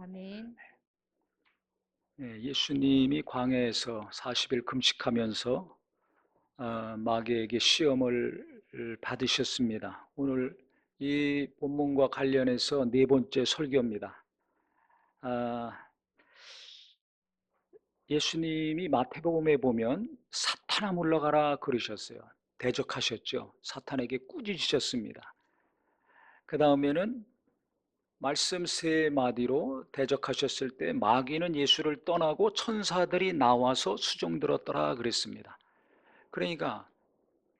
아멘. 예수님이 광야에서 40일 금식하면서 마귀에게 시험을 받으셨습니다. 오늘 이 본문과 관련해서 네 번째 설교입니다. 아, 예수님이 마태복음에 보면 사탄아 물러가라 그러셨어요. 대적하셨죠. 사탄에게 꾸짖으셨습니다. 그 다음에는 말씀 세 마디로 대적하셨을 때 마귀는 예수를 떠나고 천사들이 나와서 수종들었더라 그랬습니다. 그러니까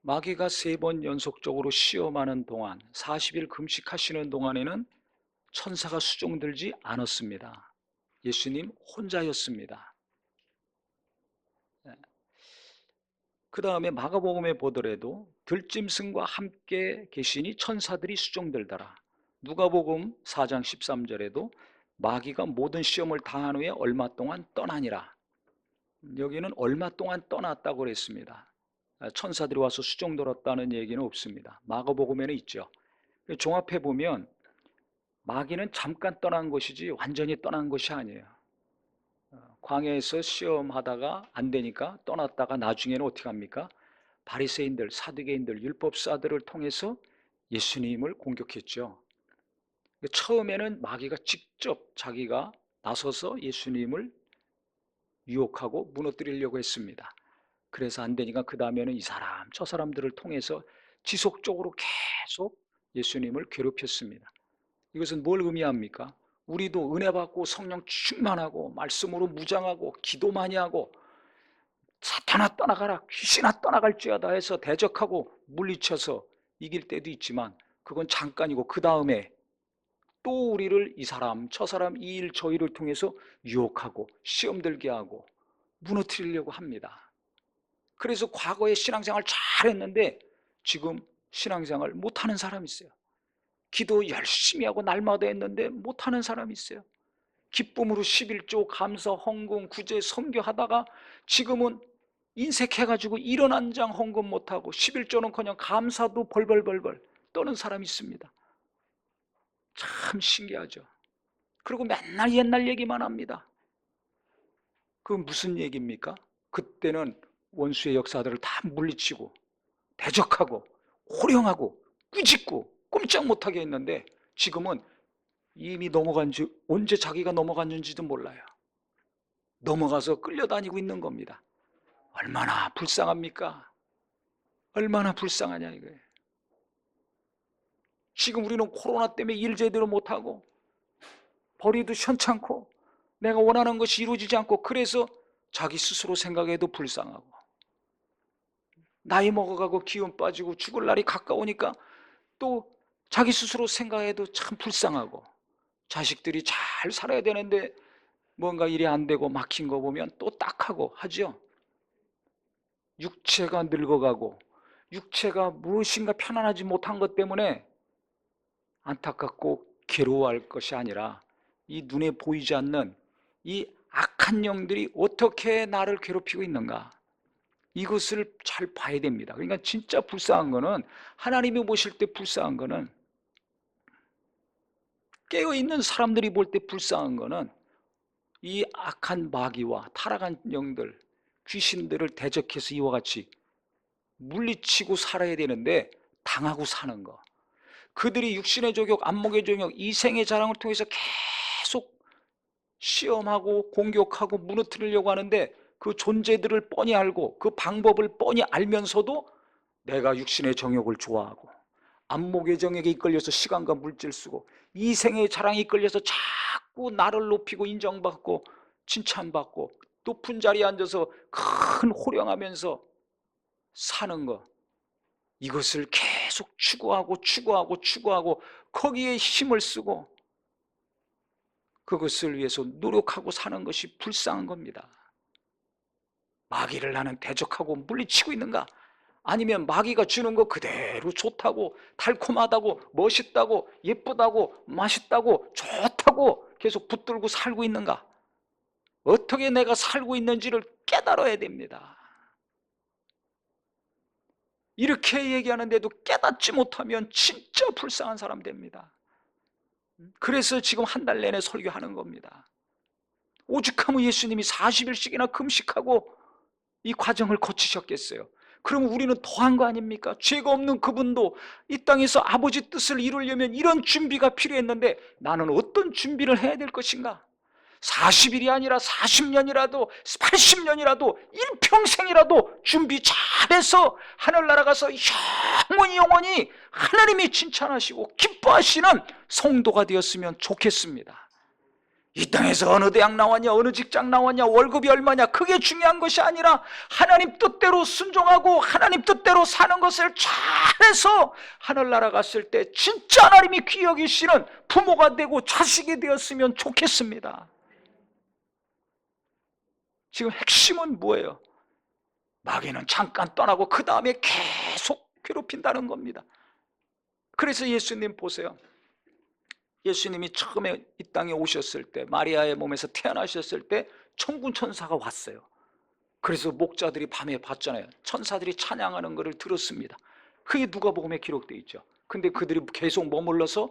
마귀가 세 번 연속적으로 시험하는 동안 40일 금식하시는 동안에는 천사가 수종들지 않았습니다. 예수님 혼자였습니다. 그 다음에 마가복음에 보더라도 들짐승과 함께 계시니 천사들이 수종들더라. 누가복음 4장 13절에도 마귀가 모든 시험을 당한 후에 얼마 동안 떠나니라. 여기는 얼마 동안 떠났다고 그랬습니다. 천사들이 와서 수종들었다는 얘기는 없습니다. 마가복음에는 있죠. 종합해 보면 마귀는 잠깐 떠난 것이지 완전히 떠난 것이 아니에요. 광야에서 시험하다가 안 되니까 떠났다가 나중에는 어떻게 합니까? 바리새인들, 사두개인들, 율법사들을 통해서 예수님을 공격했죠. 처음에는 마귀가 직접 자기가 나서서 예수님을 유혹하고 무너뜨리려고 했습니다. 그래서 안 되니까 그 다음에는 이 사람 저 사람들을 통해서 지속적으로 계속 예수님을 괴롭혔습니다. 이것은 뭘 의미합니까? 우리도 은혜 받고 성령 충만하고 말씀으로 무장하고 기도 많이 하고 사탄아 떠나가라 귀신아 떠나갈지어다 해서 대적하고 물리쳐서 이길 때도 있지만 그건 잠깐이고 그 다음에 또 우리를 이 사람 저 사람 이 일 저 일을 통해서 유혹하고 시험 들게 하고 무너뜨리려고 합니다. 그래서 과거에 신앙생활 잘했는데 지금 신앙생활 못하는 사람이 있어요. 기도 열심히 하고 날마다 했는데 못하는 사람이 있어요. 기쁨으로 11조 감사 헌금 구제 선교하다가 지금은 인색해가지고 일원 한 장 헌금 못하고 11조는커녕 감사도 벌벌벌벌 떠는 사람이 있습니다. 참 신기하죠. 그리고 맨날 옛날 얘기만 합니다. 그건 무슨 얘기입니까? 그때는 원수의 역사들을 다 물리치고 대적하고 호령하고 꾸짖고 꼼짝 못하게 했는데 지금은 이미 넘어간 지 언제 자기가 넘어갔는지도 몰라요. 넘어가서 끌려다니고 있는 겁니다. 얼마나 불쌍합니까? 얼마나 불쌍하냐 이거예요. 지금 우리는 코로나 때문에 일 제대로 못하고 벌이도 현찮고 내가 원하는 것이 이루어지지 않고 그래서 자기 스스로 생각해도 불쌍하고 나이 먹어가고 기운 빠지고 죽을 날이 가까우니까 또 자기 스스로 생각해도 참 불쌍하고 자식들이 잘 살아야 되는데 뭔가 일이 안 되고 막힌 거 보면 또 딱하고 하죠. 육체가 늙어가고 육체가 무엇인가 편안하지 못한 것 때문에 안타깝고 괴로워할 것이 아니라 이 눈에 보이지 않는 이 악한 영들이 어떻게 나를 괴롭히고 있는가 이것을 잘 봐야 됩니다. 그러니까 진짜 불쌍한 거는 하나님이 보실 때 불쌍한 거는 깨어있는 사람들이 볼 때 불쌍한 거는 이 악한 마귀와 타락한 영들 귀신들을 대적해서 이와 같이 물리치고 살아야 되는데 당하고 사는 거 그들이 육신의 조격, 안목의 조격, 이생의 자랑을 통해서 계속 시험하고 공격하고 무너뜨리려고 하는데 그 존재들을 뻔히 알고 그 방법을 뻔히 알면서도 내가 육신의 정욕을 좋아하고 안목의 정욕에 이끌려서 시간과 물질 쓰고 이생의 자랑에 이끌려서 자꾸 나를 높이고 인정받고 칭찬받고 높은 자리에 앉아서 큰 호령하면서 사는 것 이것을 계속 추구하고 거기에 힘을 쓰고 그것을 위해서 노력하고 사는 것이 불쌍한 겁니다. 마귀를 나는 대적하고 물리치고 있는가? 아니면 마귀가 주는 거 그대로 좋다고 달콤하다고 멋있다고 예쁘다고 맛있다고 좋다고 계속 붙들고 살고 있는가? 어떻게 내가 살고 있는지를 깨달아야 됩니다. 이렇게 얘기하는데도 깨닫지 못하면 진짜 불쌍한 사람 됩니다. 그래서 지금 한 달 내내 설교하는 겁니다. 오죽하면 예수님이 40일씩이나 금식하고 이 과정을 거치셨겠어요. 그럼 우리는 더한 거 아닙니까? 죄가 없는 그분도 이 땅에서 아버지 뜻을 이루려면 이런 준비가 필요했는데 나는 어떤 준비를 해야 될 것인가? 40일이 아니라 40년이라도 80년이라도 일평생이라도 준비 잘해서 하늘나라 가서 영원히 하나님이 칭찬하시고 기뻐하시는 성도가 되었으면 좋겠습니다. 이 땅에서 어느 대학 나왔냐, 어느 직장 나왔냐, 월급이 얼마냐, 그게 중요한 것이 아니라 하나님 뜻대로 순종하고 하나님 뜻대로 사는 것을 잘해서 하늘나라 갔을 때 진짜 하나님이 귀히 여기시는 부모가 되고 자식이 되었으면 좋겠습니다. 지금 핵심은 뭐예요? 마귀는 잠깐 떠나고 그 다음에 계속 괴롭힌다는 겁니다. 그래서 예수님 보세요. 예수님이 처음에 이 땅에 오셨을 때, 마리아의 몸에서 태어나셨을 때 천군 천사가 왔어요. 그래서 목자들이 밤에 봤잖아요. 천사들이 찬양하는 것을 들었습니다. 그게 누가복음에 기록되어 있죠. 근데 그들이 계속 머물러서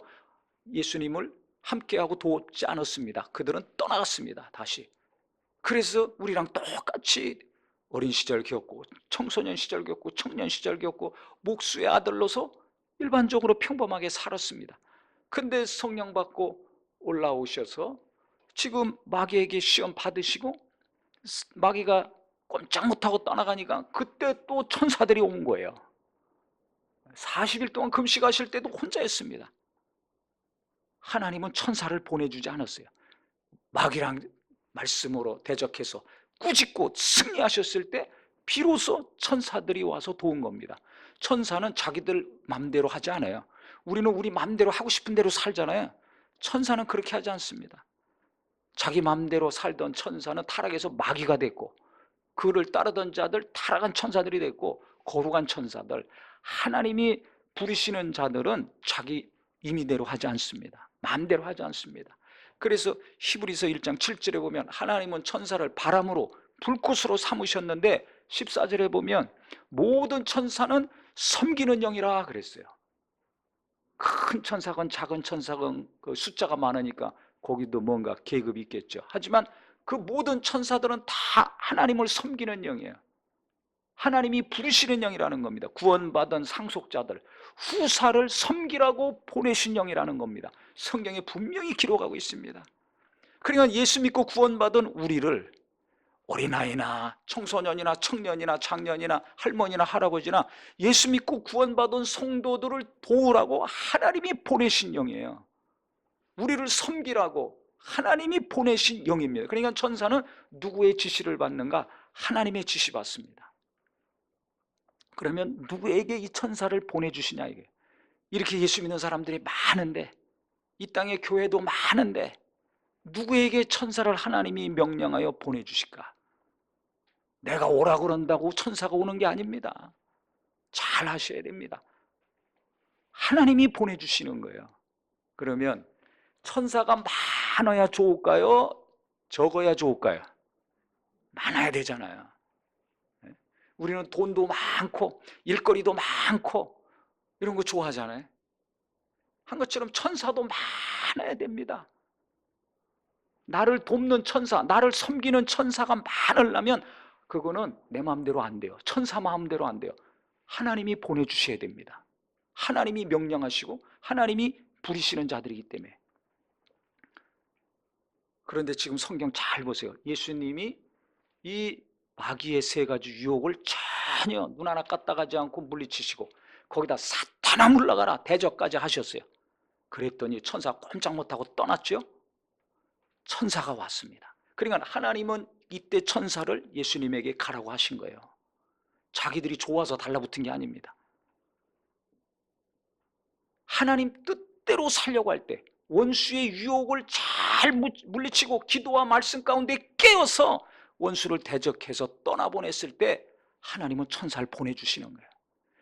예수님을 함께하고 돕지 않았습니다. 그들은 떠나갔습니다. 다시. 그래서 우리랑 똑같이 어린 시절 겪고 청소년 시절 겪고 청년 시절 겪고 목수의 아들로서 일반적으로 평범하게 살았습니다. 근데 성령 받고 올라오셔서 지금 마귀에게 시험 받으시고 마귀가 꼼짝 못하고 떠나가니까 그때 또 천사들이 온 거예요. 40일 동안 금식하실 때도 혼자였습니다. 하나님은 천사를 보내주지 않았어요. 마귀랑 말씀으로 대적해서 꾸짖고 승리하셨을 때 비로소 천사들이 와서 도운 겁니다. 천사는 자기들 맘대로 하지 않아요. 우리는 우리 맘대로 하고 싶은 대로 살잖아요. 천사는 그렇게 하지 않습니다. 자기 맘대로 살던 천사는 타락해서 마귀가 됐고 그를 따르던 자들 타락한 천사들이 됐고 거룩한 천사들, 하나님이 부르시는 자들은 자기 임의대로 하지 않습니다. 마음대로 하지 않습니다. 그래서 히브리서 1장 7절에 보면 하나님은 천사를 바람으로 불꽃으로 삼으셨는데 14절에 보면 모든 천사는 섬기는 영이라 그랬어요. 큰 천사건 작은 천사건 그 숫자가 많으니까 거기도 뭔가 계급이 있겠죠. 하지만 그 모든 천사들은 다 하나님을 섬기는 영이에요. 하나님이 부르시는 영이라는 겁니다. 구원받은 상속자들, 후사를 섬기라고 보내신 영이라는 겁니다. 성경에 분명히 기록하고 있습니다. 그러니까 예수 믿고 구원받은 우리를 어린아이나 청소년이나 청년이나 장년이나 할머니나 할아버지나 예수 믿고 구원받은 성도들을 도우라고 하나님이 보내신 영이에요. 우리를 섬기라고 하나님이 보내신 영입니다. 그러니까 천사는 누구의 지시를 받는가? 하나님의 지시 받습니다. 그러면 누구에게 이 천사를 보내주시냐 이게. 이렇게 예수 믿는 사람들이 많은데 이 땅에 교회도 많은데 누구에게 천사를 하나님이 명령하여 보내주실까? 내가 오라고 그런다고 천사가 오는 게 아닙니다. 잘 하셔야 됩니다. 하나님이 보내주시는 거예요. 그러면 천사가 많아야 좋을까요? 적어야 좋을까요? 많아야 되잖아요. 우리는 돈도 많고 일거리도 많고 이런 거 좋아하잖아요. 한 것처럼 천사도 많아야 됩니다. 나를 돕는 천사, 나를 섬기는 천사가 많으려면 그거는 내 마음대로 안 돼요. 천사 마음대로 안 돼요. 하나님이 보내주셔야 됩니다. 하나님이 명령하시고 하나님이 부리시는 자들이기 때문에. 그런데 지금 성경 잘 보세요. 예수님이 이 마귀의 세 가지 유혹을 전혀 눈 하나 까딱하지 않고 물리치시고 거기다 사탄아 물러가라 대적까지 하셨어요. 그랬더니 천사 꼼짝 못하고 떠났죠. 천사가 왔습니다. 그러니까 하나님은 이때 천사를 예수님에게 가라고 하신 거예요. 자기들이 좋아서 달라붙은 게 아닙니다. 하나님 뜻대로 살려고 할 때 원수의 유혹을 잘 물리치고 기도와 말씀 가운데 깨어서 원수를 대적해서 떠나보냈을 때 하나님은 천사를 보내주시는 거예요.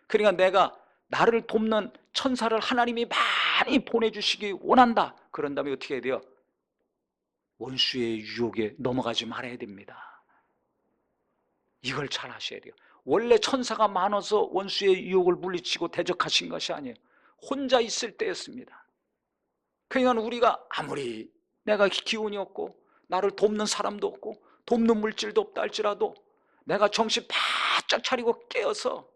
그러니까 내가 나를 돕는 천사를 하나님이 많이 보내주시기 원한다. 그런 다음에 어떻게 해야 돼요? 원수의 유혹에 넘어가지 말아야 됩니다. 이걸 잘 하셔야 돼요. 원래 천사가 많아서 원수의 유혹을 물리치고 대적하신 것이 아니에요. 혼자 있을 때였습니다. 그러니까 우리가 아무리 내가 기운이 없고 나를 돕는 사람도 없고 돕는 물질도 없다 할지라도 내가 정신 바짝 차리고 깨어서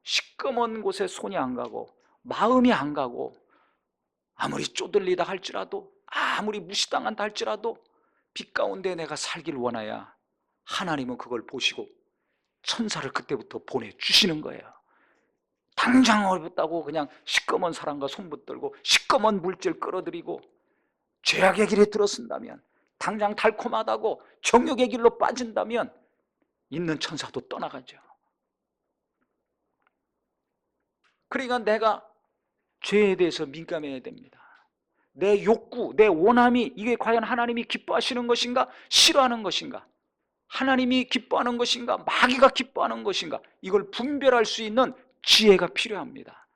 시꺼먼 곳에 손이 안 가고 마음이 안 가고 아무리 쪼들리다 할지라도 아무리 무시당한다 할지라도 빛 가운데 내가 살길 원해야 하나님은 그걸 보시고 천사를 그때부터 보내주시는 거예요. 당장 어렵다고 그냥 시꺼먼 사람과 손붙들고 시꺼먼 물질 끌어들이고 죄악의 길에 들어선다면, 당장 달콤하다고 정욕의 길로 빠진다면 있는 천사도 떠나가죠. 그러니까 내가 죄에 대해서 민감해야 됩니다. 내 욕구, 내 원함이 이게 과연 하나님이 기뻐하시는 것인가 싫어하는 것인가, 하나님이 기뻐하는 것인가 마귀가 기뻐하는 것인가, 이걸 분별할 수 있는 지혜가 필요합니다.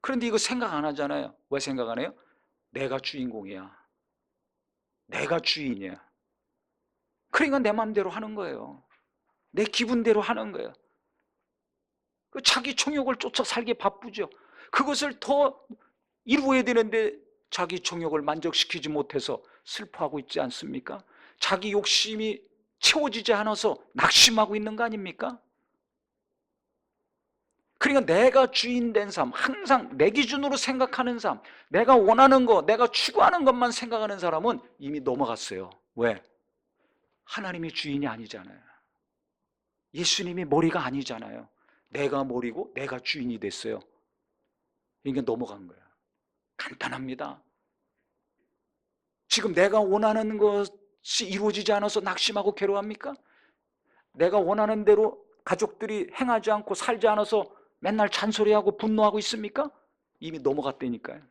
그런데 이거 생각 안 하잖아요. 왜 생각 안 해요? 내가 주인공이야, 내가 주인이야. 그러니까 내 마음대로 하는 거예요. 내 기분대로 하는 거예요. 자기 정욕을 쫓아 살기 바쁘죠. 그것을 더 이루어야 되는데 자기 정욕을 만족시키지 못해서 슬퍼하고 있지 않습니까? 자기 욕심이 채워지지 않아서 낙심하고 있는 거 아닙니까? 그러니까 내가 주인 된 삶, 항상 내 기준으로 생각하는 삶, 내가 원하는 거, 내가 추구하는 것만 생각하는 사람은 이미 넘어갔어요. 왜? 하나님이 주인이 아니잖아요. 예수님이 머리가 아니잖아요. 내가 머리고 내가 주인이 됐어요. 이게 넘어간 거야. 간단합니다. 지금 내가 원하는 것이 이루어지지 않아서 낙심하고 괴로워합니까? 내가 원하는 대로 가족들이 행하지 않고 살지 않아서 맨날 잔소리하고 분노하고 있습니까? 이미 넘어갔다니까요.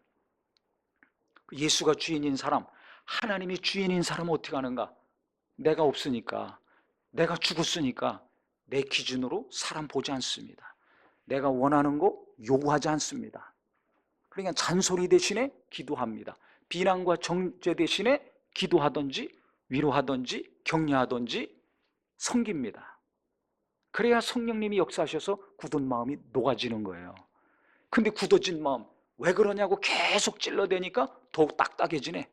예수가 주인인 사람, 하나님이 주인인 사람은 어떻게 하는가? 내가 없으니까, 내가 죽었으니까 내 기준으로 사람 보지 않습니다. 내가 원하는 거 요구하지 않습니다. 그러니까 잔소리 대신에 기도합니다. 비난과 정죄 대신에 기도하든지 위로하든지 격려하든지 섬깁니다. 그래야 성령님이 역사하셔서 굳은 마음이 녹아지는 거예요. 근데 굳어진 마음 왜 그러냐고 계속 찔러대니까 더욱 딱딱해지네.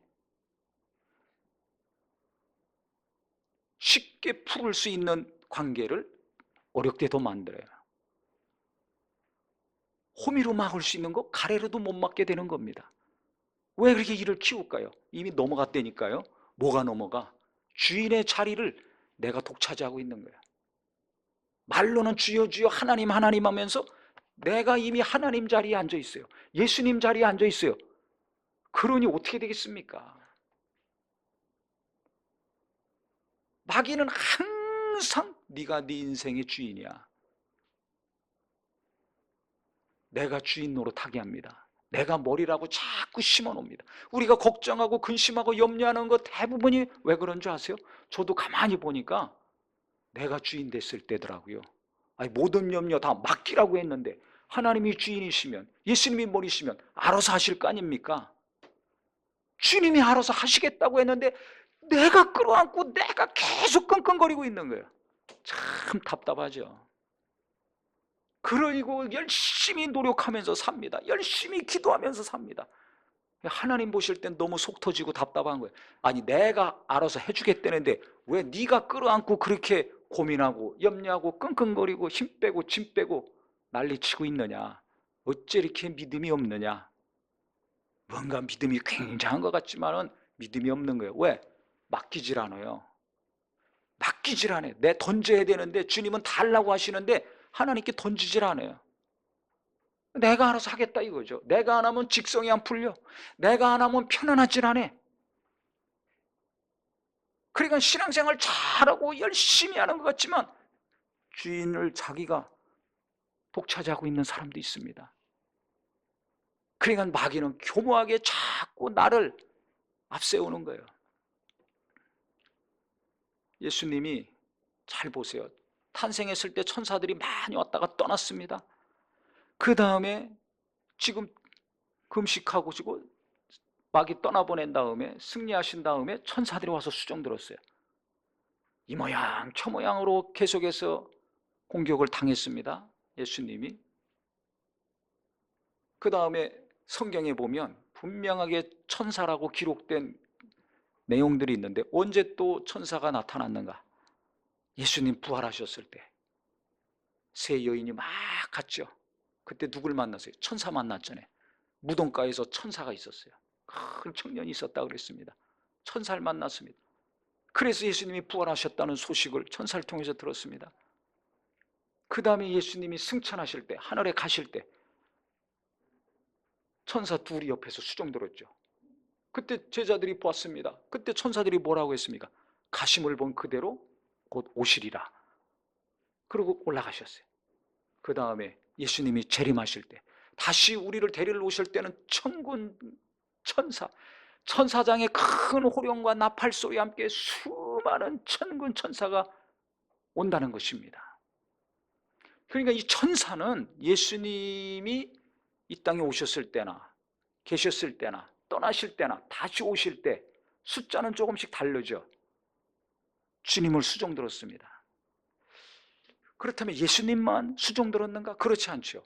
쉽게 풀을 수 있는 관계를 어렵게 더 만들어요. 호미로 막을 수 있는 거 가래로도 못 막게 되는 겁니다. 왜 그렇게 일을 키울까요? 이미 넘어갔다니까요. 뭐가 넘어가? 주인의 자리를 내가 독차지하고 있는 거야. 말로는 주여 주여 하나님 하나님 하면서 내가 이미 하나님 자리에 앉아 있어요. 예수님 자리에 앉아 있어요. 그러니 어떻게 되겠습니까? 마귀는 항상 네가 네 인생의 주인이야. 내가 주인 노릇하게 합니다. 내가 머리라고 자꾸 심어놓습니다. 우리가 걱정하고 근심하고 염려하는 것 대부분이 왜 그런 줄 아세요? 저도 가만히 보니까 내가 주인 됐을 때더라고요. 아니, 모든 염려 다 맡기라고 했는데 하나님이 주인이시면, 예수님이 머리시면 알아서 하실 거 아닙니까? 주님이 알아서 하시겠다고 했는데 내가 끌어안고 내가 계속 끙끙거리고 있는 거예요. 참 답답하죠. 그러고 열심히 노력하면서 삽니다. 열심히 기도하면서 삽니다. 하나님 보실 땐 너무 속 터지고 답답한 거예요. 아니, 내가 알아서 해주겠다는데 왜 네가 끌어안고 그렇게 고민하고 염려하고 끙끙거리고 힘 빼고 짐 빼고 난리치고 있느냐? 어째 이렇게 믿음이 없느냐? 뭔가 믿음이 굉장한 것 같지만은 믿음이 없는 거예요. 왜? 맡기질 않아요. 맡기질 않아요. 내 던져야 되는데 주님은 달라고 하시는데 하나님께 던지질 않아요. 내가 알아서 하겠다 이거죠. 내가 안 하면 직성이 안 풀려. 내가 안 하면 편안하질 않아. 그러니까 신앙생활 잘하고 열심히 하는 것 같지만 주인을 자기가 독차지하고 있는 사람도 있습니다. 그러니까 마귀는 교묘하게 자꾸 나를 앞세우는 거예요. 예수님이 잘 보세요. 탄생했을 때 천사들이 많이 왔다가 떠났습니다. 그 다음에 지금 금식하고 지고 마귀 떠나보낸 다음에 승리하신 다음에 천사들이 와서 수종 들었어요. 이 모양 저 모양으로 계속해서 공격을 당했습니다. 예수님이. 그 다음에 성경에 보면 분명하게 천사라고 기록된 내용들이 있는데 언제 또 천사가 나타났는가? 예수님 부활하셨을 때 세 여인이 막 갔죠. 그때 누굴 만났어요? 천사 만났잖아요. 무덤가에서 천사가 있었어요. 큰 청년이 있었다고 그랬습니다. 천사를 만났습니다. 그래서 예수님이 부활하셨다는 소식을 천사를 통해서 들었습니다. 그 다음에 예수님이 승천하실 때, 하늘에 가실 때 천사 둘이 옆에서 수종 들었죠. 그때 제자들이 보았습니다. 그때 천사들이 뭐라고 했습니까? 가심을 본 그대로 곧 오시리라. 그러고 올라가셨어요. 그 다음에 예수님이 재림하실 때, 다시 우리를 데리러 오실 때는 천군 천사, 천사장의 큰 호령과 나팔 소리와 함께 수많은 천군 천사가 온다는 것입니다. 그러니까 이 천사는 예수님이 이 땅에 오셨을 때나 계셨을 때나 떠나실 때나 다시 오실 때 숫자는 조금씩 다르죠. 주님을 수종 들었습니다. 그렇다면 예수님만 수종 들었는가? 그렇지 않죠.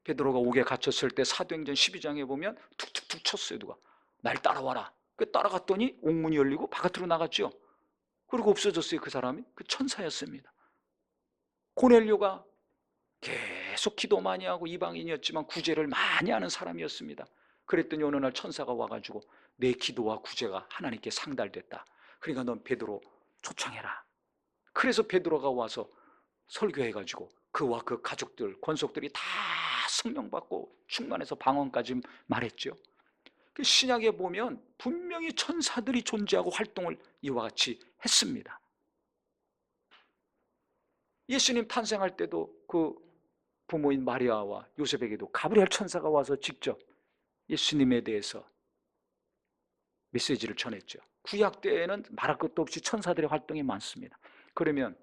베드로가 옥에 갇혔을 때 사도행전 12장에 보면 툭툭툭 쳤어요. 누가? 날 따라와라. 그 따라갔더니 옥문이 열리고 바깥으로 나갔죠. 그리고 없어졌어요. 그 사람이. 그 천사였습니다. 고넬료가 계속 기도 많이 하고 이방인이었지만 구제를 많이 하는 사람이었습니다. 그랬더니 어느 날 천사가 와가지고 내 기도와 구제가 하나님께 상달됐다. 그러니까 넌 베드로 초청해라. 그래서 베드로가 와서 설교해가지고 그와 그 가족들, 권속들이 다 성령받고 충만해서 방언까지 말했죠. 그 신약에 보면 분명히 천사들이 존재하고 활동을 이와 같이 했습니다. 예수님 탄생할 때도 그 부모인 마리아와 요셉에게도 가브리엘 천사가 와서 직접 예수님에 대해서 메시지를 전했죠. 구약 때에는 말할 것도 없이 천사들의 활동이 많습니다. 그러면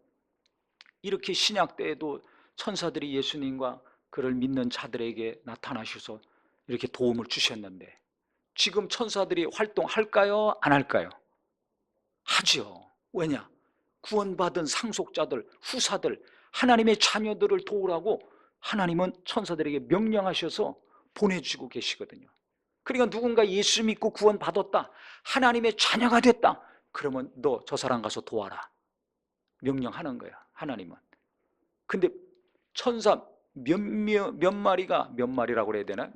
이렇게 신약 때에도 천사들이 예수님과 그를 믿는 자들에게 나타나셔서 이렇게 도움을 주셨는데 지금 천사들이 활동할까요? 안 할까요? 하죠. 왜냐? 구원받은 상속자들, 후사들, 하나님의 자녀들을 도우라고 하나님은 천사들에게 명령하셔서 보내주고 계시거든요. 그러니까 누군가 예수 믿고 구원받았다, 하나님의 자녀가 됐다, 그러면 너 저 사람 가서 도와라 명령하는 거야, 하나님은. 근데 천사 몇 마리가, 몇 마리라고 그래야 되나?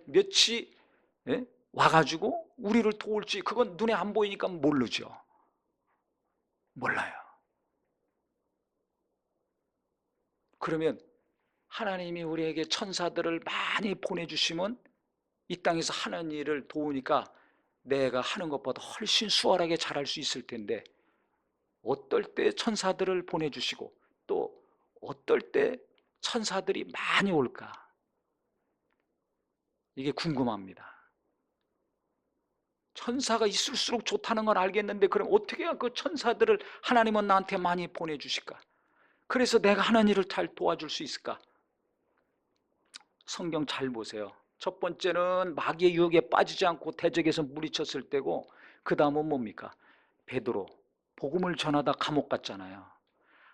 몇이 예? 와가지고 우리를 도울지 그건 눈에 안 보이니까 모르죠. 몰라요. 그러면 하나님이 우리에게 천사들을 많이 보내주시면 이 땅에서 하는 일을 도우니까 내가 하는 것보다 훨씬 수월하게 잘할 수 있을 텐데 어떨 때 천사들을 보내주시고 또 어떨 때 천사들이 많이 올까? 이게 궁금합니다. 천사가 있을수록 좋다는 걸 알겠는데 그럼 어떻게 해야 그 천사들을 하나님은 나한테 많이 보내주실까? 그래서 내가 하는 일을 잘 도와줄 수 있을까? 성경 잘 보세요. 첫 번째는 마귀의 유혹에 빠지지 않고 대적에서 물리쳤을 때고, 그 다음은 뭡니까? 베드로, 복음을 전하다 감옥 갔잖아요.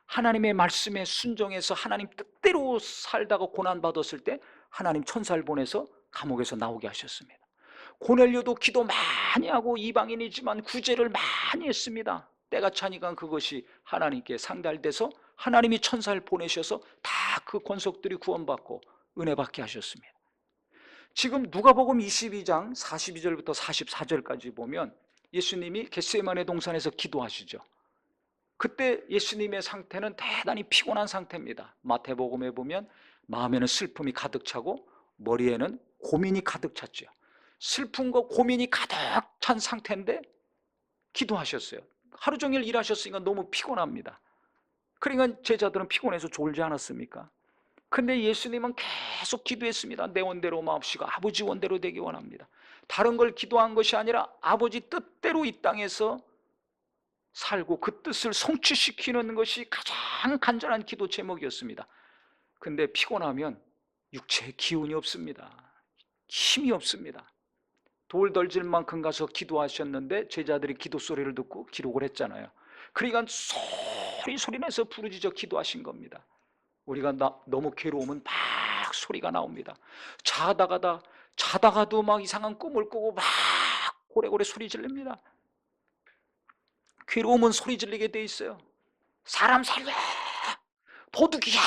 하나님의 말씀에 순종해서 하나님 뜻대로 살다가 고난받았을 때 하나님 천사를 보내서 감옥에서 나오게 하셨습니다. 고넬료도 기도 많이 하고 이방인이지만 구제를 많이 했습니다. 때가 차니까 그것이 하나님께 상달돼서 하나님이 천사를 보내셔서 다 그 권속들이 구원받고 은혜 받게 하셨습니다. 지금 누가복음 22장 42절부터 44절까지 보면 예수님이 겟세마네 동산에서 기도하시죠. 그때 예수님의 상태는 대단히 피곤한 상태입니다. 마태복음에 보면 마음에는 슬픔이 가득 차고 머리에는 고민이 가득 찼죠. 슬픔과 고민이 가득 찬 상태인데 기도하셨어요. 하루 종일 일하셨으니까 너무 피곤합니다. 그러니까 제자들은 피곤해서 졸지 않았습니까? 근데 예수님은 계속 기도했습니다. 내 원대로 마옵시고 아버지 원대로 되기 원합니다. 다른 걸 기도한 것이 아니라 아버지 뜻대로 이 땅에서 살고 그 뜻을 성취시키는 것이 가장 간절한 기도 제목이었습니다. 근데 피곤하면 육체에 기운이 없습니다. 힘이 없습니다. 돌 덜질 만큼 가서 기도하셨는데 제자들이 기도 소리를 듣고 기록을 했잖아요. 그러니까 소리 내서 부르짖어 기도하신 겁니다. 우리가 너무 괴로우면 막 소리가 나옵니다. 자다가다 자다가도 막 이상한 꿈을 꾸고 막 고래고래 소리 지릅니다. 괴로우면 소리 지르게 돼 있어요. 사람 살려! 도둑이야!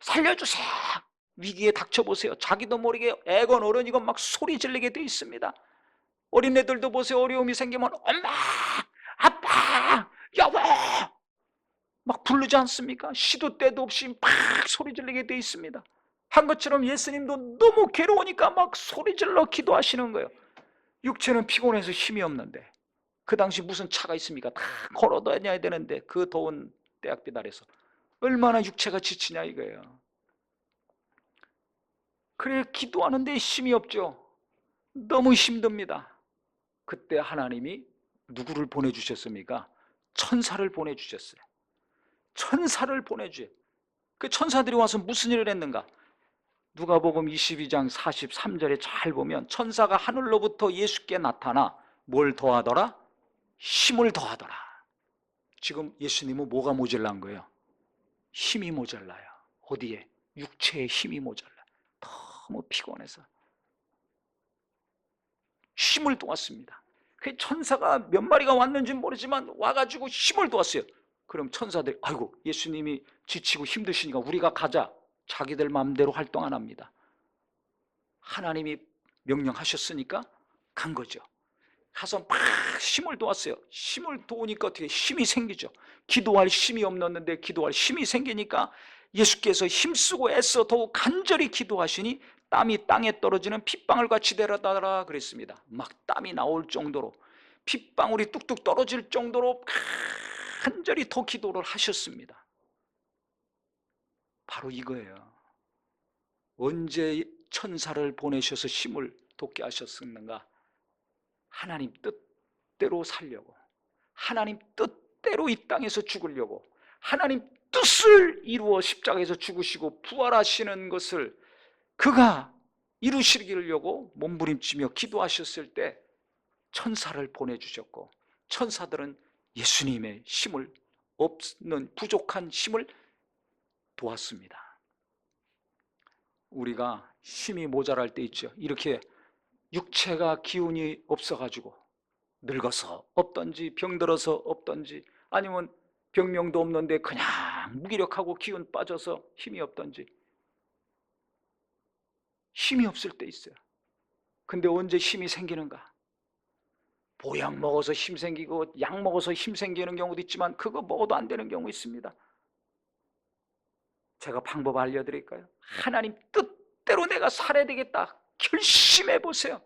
살려주세요! 위기에 닥쳐보세요. 자기도 모르게 애건 어른이건 막 소리 지르게 돼 있습니다. 어린애들도 보세요. 어려움이 생기면 엄마! 아빠! 여보! 막 부르지 않습니까? 시도 때도 없이 막 소리 지르게 돼 있습니다. 한 것처럼 예수님도 너무 괴로우니까 막 소리 질러 기도하시는 거예요. 육체는 피곤해서 힘이 없는데, 그 당시 무슨 차가 있습니까? 다 걸어 다녀야 되는데, 그 더운 대학빛 아래서 얼마나 육체가 지치냐 이거예요. 그래 기도하는데 힘이 없죠. 너무 힘듭니다. 그때 하나님이 누구를 보내주셨습니까? 천사를 보내주셨어요. 천사를 보내주세요. 그 천사들이 와서 무슨 일을 했는가? 누가복음 22장 43절에 잘 보면 천사가 하늘로부터 예수께 나타나 뭘 더하더라? 힘을 더하더라. 지금 예수님은 뭐가 모자란 거예요? 힘이 모자라요. 어디에? 육체의 힘이 모자라요. 너무 피곤해서 힘을 도왔습니다. 그 천사가 몇 마리가 왔는지 모르지만 와가지고 힘을 도왔어요. 그럼 천사들이 아이고 예수님이 지치고 힘드시니까 우리가 가자. 자기들 마음대로 활동 안 합니다. 하나님이 명령하셨으니까 간 거죠. 가서 막 힘을 도왔어요. 힘을 도우니까 어떻게 힘이 생기죠. 기도할 힘이 없었는데 기도할 힘이 생기니까 예수께서 힘쓰고 애써 더욱 간절히 기도하시니 땀이 땅에 떨어지는 핏방울 같이 되었다라 그랬습니다. 막 땀이 나올 정도로 핏방울이 뚝뚝 떨어질 정도로 간절히 더 기도를 하셨습니다. 바로 이거예요. 언제 천사를 보내셔서 힘을 돋게 하셨었는가? 하나님 뜻대로 살려고, 하나님 뜻대로 이 땅에서 죽으려고, 하나님 뜻을 이루어 십자가에서 죽으시고 부활하시는 것을 그가 이루시려고 몸부림치며 기도하셨을 때 천사를 보내주셨고, 천사들은 예수님의 힘을 없는 부족한 힘을 도왔습니다. 우리가 힘이 모자랄 때 있죠. 이렇게 육체가 기운이 없어가지고 늙어서 없던지 병들어서 없던지 아니면 병명도 없는데 그냥 무기력하고 기운 빠져서 힘이 없던지 힘이 없을 때 있어요. 근데 언제 힘이 생기는가? 보약 먹어서 힘 생기고 약 먹어서 힘 생기는 경우도 있지만 그거 먹어도 안 되는 경우 있습니다. 제가 방법 알려드릴까요? 하나님 뜻대로 내가 살아야 되겠다 결심해 보세요.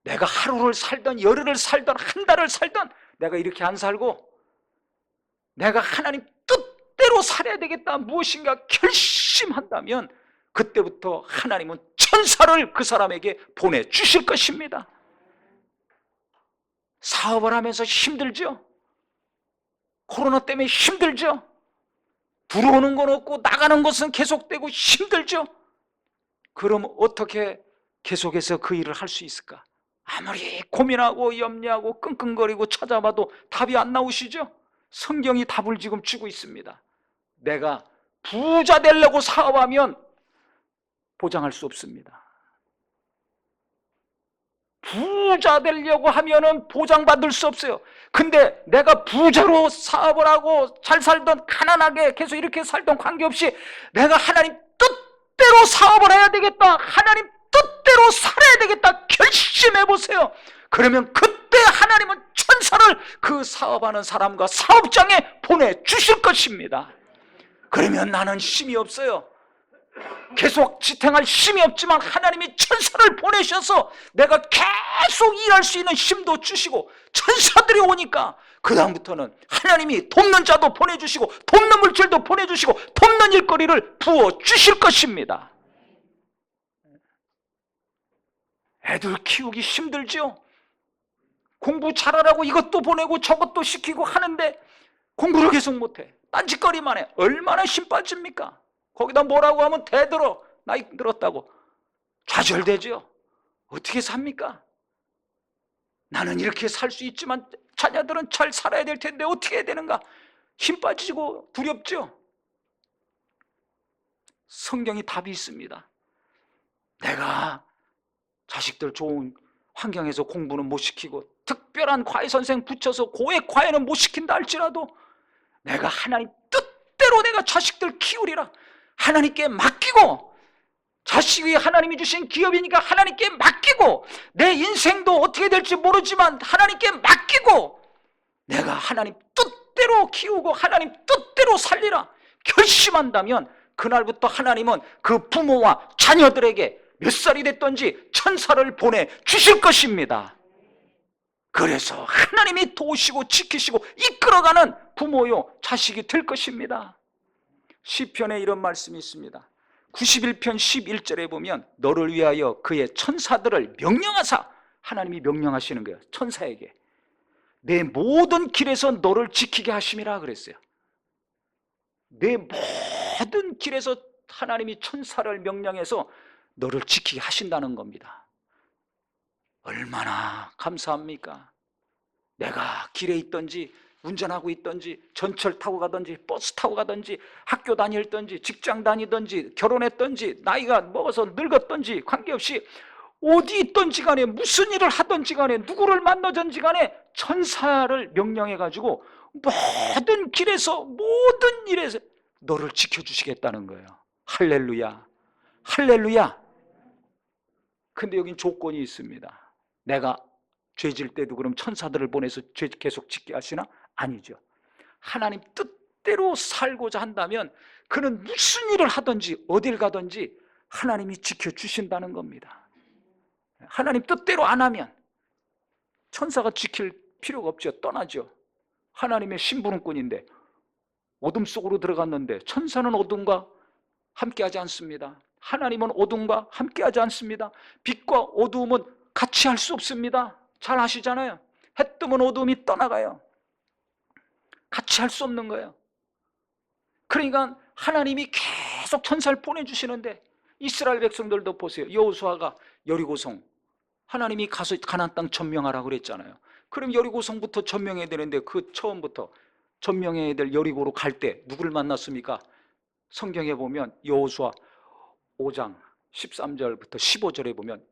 내가 하루를 살던 열흘을 살던 한 달을 살던 내가 이렇게 안 살고 내가 하나님 뜻대로 살아야 되겠다 무엇인가 결심한다면 그때부터 하나님은 천사를 그 사람에게 보내주실 것입니다. 사업을 하면서 힘들죠? 코로나 때문에 힘들죠? 들어오는 건 없고 나가는 것은 계속되고 힘들죠? 그럼 어떻게 계속해서 그 일을 할 수 있을까? 아무리 고민하고 염려하고 끙끙거리고 찾아봐도 답이 안 나오시죠? 성경이 답을 지금 주고 있습니다. 내가 부자 되려고 사업하면 보장할 수 없습니다. 부자 되려고 하면은 보장받을 수 없어요. 근데 내가 부자로 사업을 하고 잘 살던 가난하게 계속 이렇게 살던 관계없이 내가 하나님 뜻대로 사업을 해야 되겠다, 하나님 뜻대로 살아야 되겠다 결심해 보세요. 그러면 그때 하나님은 천사를 그 사업하는 사람과 사업장에 보내주실 것입니다. 그러면 나는 힘이 없어요. 계속 지탱할 힘이 없지만 하나님이 천사를 보내셔서 내가 계속 일할 수 있는 힘도 주시고 천사들이 오니까 그 다음부터는 하나님이 돕는 자도 보내주시고 돕는 물질도 보내주시고 돕는 일거리를 부어주실 것입니다. 애들 키우기 힘들죠? 공부 잘하라고 이것도 보내고 저것도 시키고 하는데 공부를 계속 못해. 딴짓거리만 해. 얼마나 힘 빠집니까? 거기다 뭐라고 하면 대들어. 나이 들었다고. 좌절되죠. 어떻게 삽니까? 나는 이렇게 살 수 있지만 자녀들은 잘 살아야 될 텐데 어떻게 해야 되는가? 힘 빠지고 두렵죠? 성경이 답이 있습니다. 내가 자식들 좋은 환경에서 공부는 못 시키고 특별한 과외 선생 붙여서 고액 과외는 못 시킨다 할지라도 내가 하나님 뜻대로 내가 자식들 키우리라 하나님께 맡기고, 자식이 하나님이 주신 기업이니까 하나님께 맡기고, 내 인생도 어떻게 될지 모르지만 하나님께 맡기고, 내가 하나님 뜻대로 키우고 하나님 뜻대로 살리라 결심한다면 그날부터 하나님은 그 부모와 자녀들에게 몇 살이 됐든지 천사를 보내주실 것입니다. 그래서 하나님이 도우시고 지키시고 이끌어가는 부모요 자식이 될 것입니다. 시편에 이런 말씀이 있습니다. 91편 11절에 보면 너를 위하여 그의 천사들을 명령하사, 하나님이 명령하시는 거예요. 천사에게 내 모든 길에서 너를 지키게 하심이라 그랬어요. 내 모든 길에서 하나님이 천사를 명령해서 너를 지키게 하신다는 겁니다. 얼마나 감사합니까? 내가 길에 있든지 운전하고 있든지 전철 타고 가든지 버스 타고 가든지 학교 다닐든지 직장 다니든지 결혼했든지 나이가 먹어서 늙었든지 관계없이 어디 있든지 간에 무슨 일을 하든지 간에 누구를 만나든지 간에 천사를 명령해 가지고 모든 길에서 모든 일에서 너를 지켜주시겠다는 거예요. 할렐루야, 할렐루야. 근데 여긴 조건이 있습니다. 내가 죄질 때도 그럼 천사들을 보내서 죄 계속 짓게 하시나? 아니죠. 하나님 뜻대로 살고자 한다면 그는 무슨 일을 하든지 어딜 가든지 하나님이 지켜주신다는 겁니다. 하나님 뜻대로 안 하면 천사가 지킬 필요가 없죠. 떠나죠. 하나님의 심부름꾼인데 어둠 속으로 들어갔는데 천사는 어둠과 함께하지 않습니다. 하나님은 어둠과 함께하지 않습니다. 빛과 어두움은 같이 할 수 없습니다. 잘 아시잖아요. 해 뜨면 어둠이 떠나가요. 같이 할 수 없는 거예요. 그러니까 하나님이 계속 천사를 보내주시는데 이스라엘 백성들도 보세요. 여호수아가 여리고성, 하나님이 가서 가나안 땅 점령하라고 그랬잖아요. 그럼 여리고성부터 점령해야 되는데 그 처음부터 점령해야 될 여리고로 갈 때 누구를 만났습니까? 성경에 보면 여호수아 5장 13절부터 15절에 보면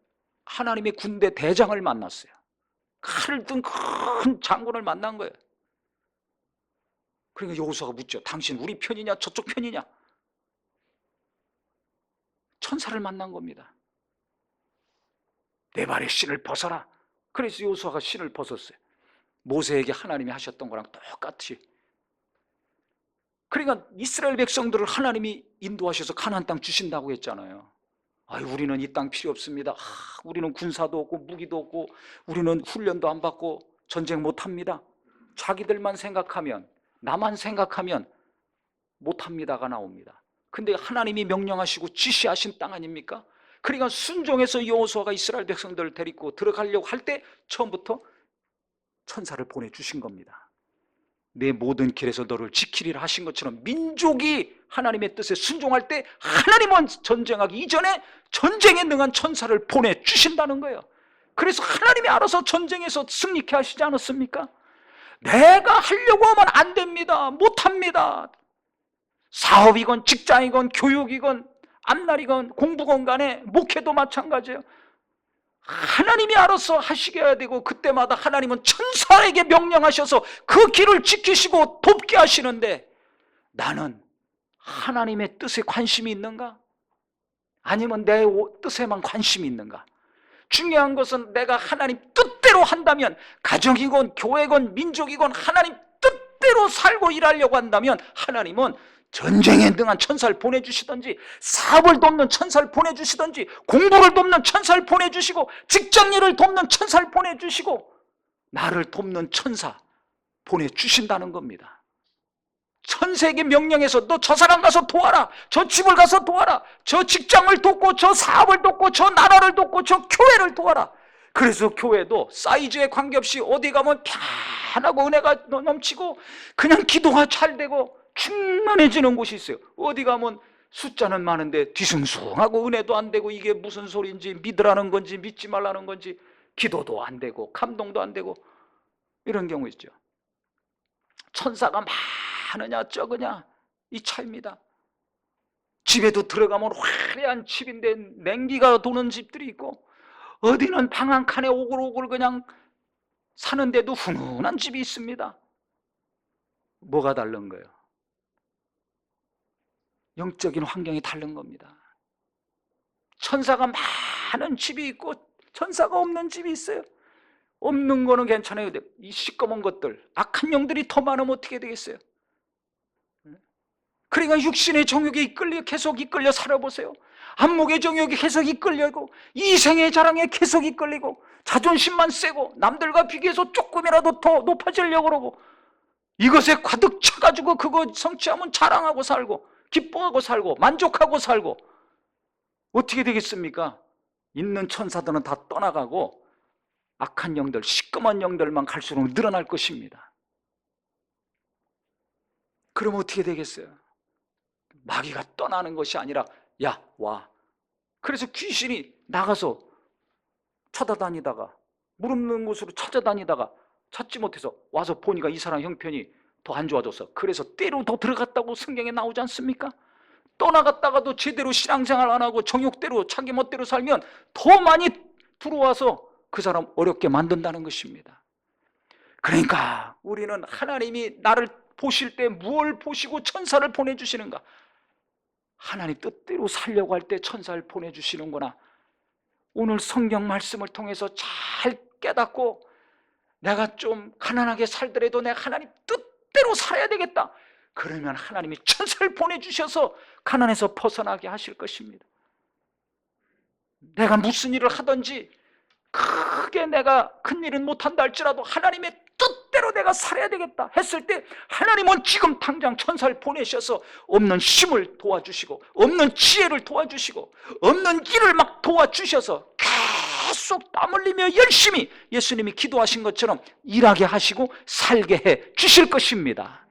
하나님의 군대 대장을 만났어요. 칼을 든 큰 장군을 만난 거예요. 그러니까 여호수아가 묻죠. 당신 우리 편이냐 저쪽 편이냐? 천사를 만난 겁니다. 내 발에 신을 벗어라. 그래서 여호수아가 신을 벗었어요. 모세에게 하나님이 하셨던 거랑 똑같이. 그러니까 이스라엘 백성들을 하나님이 인도하셔서 가나안 땅 주신다고 했잖아요. 아유, 우리는 이 땅 필요 없습니다. 우리는 군사도 없고 무기도 없고 우리는 훈련도 안 받고 전쟁 못합니다. 자기들만 생각하면, 나만 생각하면 못합니다가 나옵니다. 근데 하나님이 명령하시고 지시하신 땅 아닙니까? 그러니까 순종해서 여호수아가 이스라엘 백성들을 데리고 들어가려고 할 때 처음부터 천사를 보내주신 겁니다. 내 모든 길에서 너를 지키리라 하신 것처럼 민족이 하나님의 뜻에 순종할 때 하나님은 전쟁하기 이전에 전쟁에 능한 천사를 보내주신다는 거예요. 그래서 하나님이 알아서 전쟁에서 승리케 하시지 않았습니까? 내가 하려고 하면 안 됩니다. 못합니다. 사업이건 직장이건 교육이건 앞날이건 공부건 간에 목회도 마찬가지예요. 하나님이 알아서 하시게 해야 되고 그때마다 하나님은 천사에게 명령하셔서 그 길을 지키시고 돕게 하시는데 나는 하나님의 뜻에 관심이 있는가? 아니면 내 뜻에만 관심이 있는가? 중요한 것은 내가 하나님 뜻대로 한다면 가정이건 교회건 민족이건 하나님 뜻대로 살고 일하려고 한다면 하나님은 전쟁에 능한 천사를 보내주시든지 사업을 돕는 천사를 보내주시든지 공부를 돕는 천사를 보내주시고 직장일을 돕는 천사를 보내주시고 나를 돕는 천사 보내주신다는 겁니다. 천사에게 명령해서 너 저 사람 가서 도와라, 저 집을 가서 도와라, 저 직장을 돕고 저 사업을 돕고 저 나라를 돕고 저 교회를 도와라. 그래서 교회도 사이즈에 관계없이 어디 가면 편하고 은혜가 넘치고 그냥 기도가 잘 되고 충만해지는 곳이 있어요. 어디 가면 숫자는 많은데 뒤숭숭하고 은혜도 안 되고 이게 무슨 소리인지 믿으라는 건지 믿지 말라는 건지 기도도 안 되고 감동도 안 되고 이런 경우 있죠. 천사가 많으냐 적으냐 이 차이입니다. 집에도 들어가면 화려한 집인데 냉기가 도는 집들이 있고 어디는 방 한 칸에 오글오글 그냥 사는데도 훈훈한 집이 있습니다. 뭐가 다른 거예요? 영적인 환경이 다른 겁니다. 천사가 많은 집이 있고 천사가 없는 집이 있어요. 없는 거는 괜찮아요. 이 시꺼먼 것들, 악한 영들이 더 많으면 어떻게 되겠어요? 그러니까 육신의 정욕에 계속 이끌려 살아보세요. 안목의 정욕이 계속 이끌려고, 이생의 자랑에 계속 이끌리고, 자존심만 세고 남들과 비교해서 조금이라도 더 높아지려고 그러고, 이것에 가득 차가지고 그거 성취하면 자랑하고 살고 기뻐하고 살고 만족하고 살고, 어떻게 되겠습니까? 있는 천사들은 다 떠나가고 악한 영들, 시꺼먼 영들만 갈수록 늘어날 것입니다. 그럼 어떻게 되겠어요? 마귀가 떠나는 것이 아니라 야, 와. 그래서 귀신이 나가서 찾아다니다가 물 없는 곳으로 찾아다니다가 찾지 못해서 와서 보니까 이 사람 형편이 더 안 좋아져서, 그래서 때로 더 들어갔다고 성경에 나오지 않습니까? 떠나갔다가도 제대로 신앙생활 안 하고 정욕대로 자기 멋대로 살면 더 많이 들어와서 그 사람 어렵게 만든다는 것입니다. 그러니까 우리는 하나님이 나를 보실 때 무엇을 보시고 천사를 보내주시는가? 하나님 뜻대로 살려고 할 때 천사를 보내주시는구나. 오늘 성경 말씀을 통해서 잘 깨닫고 내가 좀 가난하게 살더라도 내가 하나님 뜻대로 살아야 되겠다. 그러면 하나님이 천사를 보내주셔서 가난에서 벗어나게 하실 것입니다. 내가 무슨 일을 하든지 크게 내가 큰 일은 못한다 할지라도 하나님의 뜻대로 내가 살아야 되겠다 했을 때 하나님은 지금 당장 천사를 보내셔서 없는 힘을 도와주시고 없는 지혜를 도와주시고 없는 길을 막 도와주셔서 계속 땀 흘리며 열심히 예수님이 기도하신 것처럼 일하게 하시고 살게 해 주실 것입니다.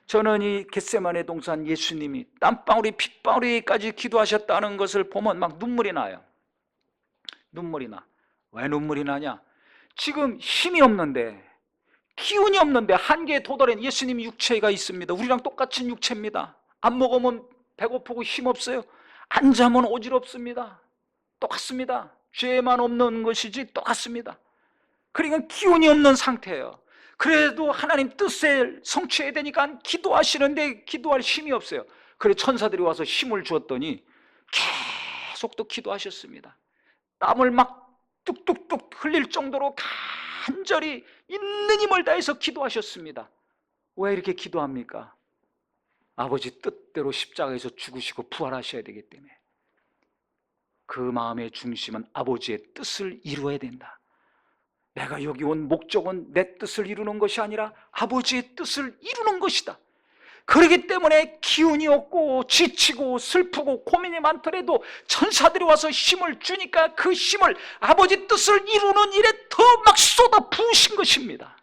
저는 이 겟세마네 동산 예수님이 땀방울이 핏방울이까지 기도하셨다는 것을 보면 막 눈물이 나요. 눈물이 나. 왜 눈물이 나냐? 지금 힘이 없는데, 기운이 없는데 한계에 도달한 예수님 육체가 있습니다. 우리랑 똑같은 육체입니다. 안 먹으면 배고프고 힘없어요. 안 자면 어지럽습니다. 똑같습니다. 죄만 없는 것이지 똑같습니다. 그러니까 기운이 없는 상태예요. 그래도 하나님 뜻을 성취해야 되니까 기도하시는데 기도할 힘이 없어요. 그래서 천사들이 와서 힘을 주었더니 계속 또 기도하셨습니다. 땀을 막 뚝뚝뚝 흘릴 정도로 간절히 있는 힘을 다해서 기도하셨습니다. 왜 이렇게 기도합니까? 아버지 뜻대로 십자가에서 죽으시고 부활하셔야 되기 때문에. 그 마음의 중심은 아버지의 뜻을 이루어야 된다. 내가 여기 온 목적은 내 뜻을 이루는 것이 아니라 아버지의 뜻을 이루는 것이다. 그렇기 때문에 기운이 없고 지치고 슬프고 고민이 많더라도 천사들이 와서 힘을 주니까 그 힘을 아버지 뜻을 이루는 일에 더 막 쏟아 부으신 것입니다.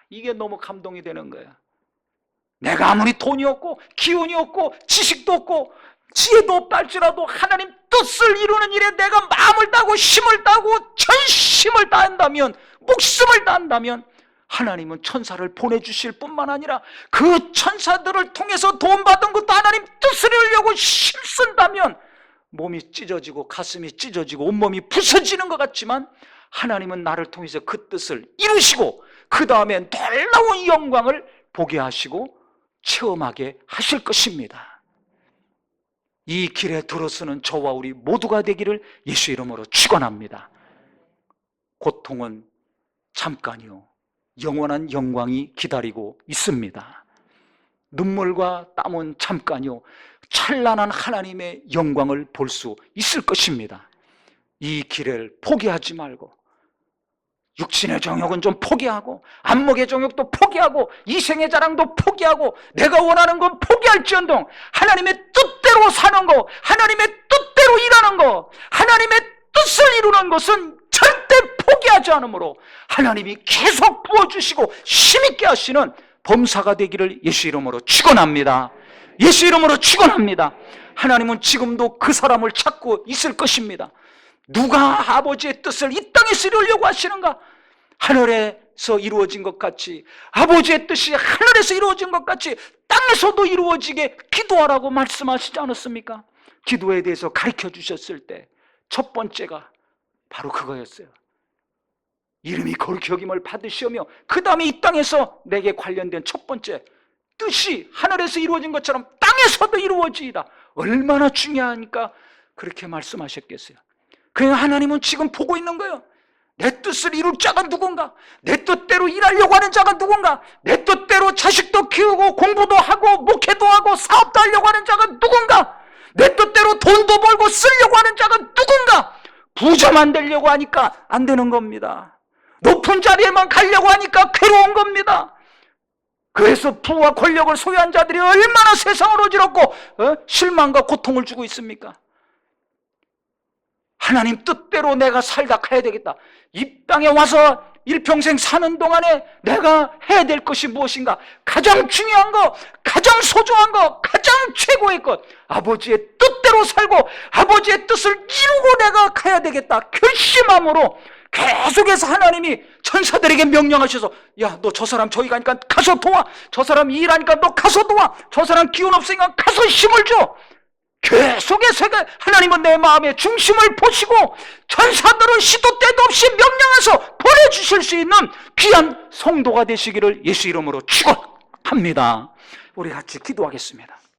이게 너무 감동이 되는 거야. 내가 아무리 돈이 없고 기운이 없고 지식도 없고 지혜도 없다 할지라도 하나님 뜻을 이루는 일에 내가 마음을 다하고 힘을 다하고 전심을 다한다면, 목숨을 다한다면 하나님은 천사를 보내주실 뿐만 아니라 그 천사들을 통해서 도움받은 것도 하나님 뜻을 이루려고 힘쓴다면 몸이 찢어지고 가슴이 찢어지고 온몸이 부서지는 것 같지만 하나님은 나를 통해서 그 뜻을 이루시고 그 다음에 놀라운 영광을 보게 하시고 체험하게 하실 것입니다. 이 길에 들어서는 저와 우리 모두가 되기를 예수 이름으로 축원합니다. 고통은 잠깐이요 영원한 영광이 기다리고 있습니다. 눈물과 땀은 잠깐이요 찬란한 하나님의 영광을 볼 수 있을 것입니다. 이 길을 포기하지 말고 육신의 정욕은 좀 포기하고 안목의 정욕도 포기하고 이생의 자랑도 포기하고 내가 원하는 건 포기할지언정 하나님의 뜻대로 사는 거, 하나님의 뜻대로 일하는 거, 하나님의 뜻을 이루는 것은 절대 포기하지 않으므로 하나님이 계속 부어주시고 힘있게 하시는 범사가 되기를 예수 이름으로 축원합니다. 예수 이름으로 축원합니다. 하나님은 지금도 그 사람을 찾고 있을 것입니다. 누가 아버지의 뜻을 이 땅에서 이루려고 하시는가? 하늘에서 이루어진 것 같이, 아버지의 뜻이 하늘에서 이루어진 것 같이 땅에서도 이루어지게 기도하라고 말씀하시지 않았습니까? 기도에 대해서 가르쳐 주셨을 때 첫 번째가 바로 그거였어요. 이름이 거룩히 여김을 받으시오며, 그 다음에 이 땅에서 내게 관련된 첫 번째 뜻이 하늘에서 이루어진 것처럼 땅에서도 이루어지이다. 얼마나 중요하니까 그렇게 말씀하셨겠어요. 그냥 하나님은 지금 보고 있는 거예요. 내 뜻을 이룰 자가 누군가, 내 뜻대로 일하려고 하는 자가 누군가, 내 뜻대로 자식도 키우고 공부도 하고 목회도 하고 사업도 하려고 하는 자가 누군가, 내 뜻대로 돈도 벌고 쓰려고 하는 자가 누군가. 부자만 되려고 하니까 안 되는 겁니다. 높은 자리에만 가려고 하니까 괴로운 겁니다. 그래서 부와 권력을 소유한 자들이 얼마나 세상을 어지럽고 실망과 고통을 주고 있습니까? 하나님 뜻대로 내가 살다 가야 되겠다. 이 땅에 와서 일평생 사는 동안에 내가 해야 될 것이 무엇인가? 가장 중요한 거, 가장 소중한 거, 가장 최고의 것, 아버지의 뜻대로 살고 아버지의 뜻을 이루고 내가 가야 되겠다 결심함으로 계속해서 하나님이 천사들에게 명령하셔서, 야, 너 저 사람 저기 가니까 가서 도와, 저 사람 일하니까 너 가서 도와, 저 사람 기운 없으니까 가서 힘을 줘. 계속해서 하나님은 내 마음의 중심을 보시고 천사들을 시도 때도 없이 명령해서 보내주실 수 있는 귀한 성도가 되시기를 예수 이름으로 축원합니다. 우리 같이 기도하겠습니다.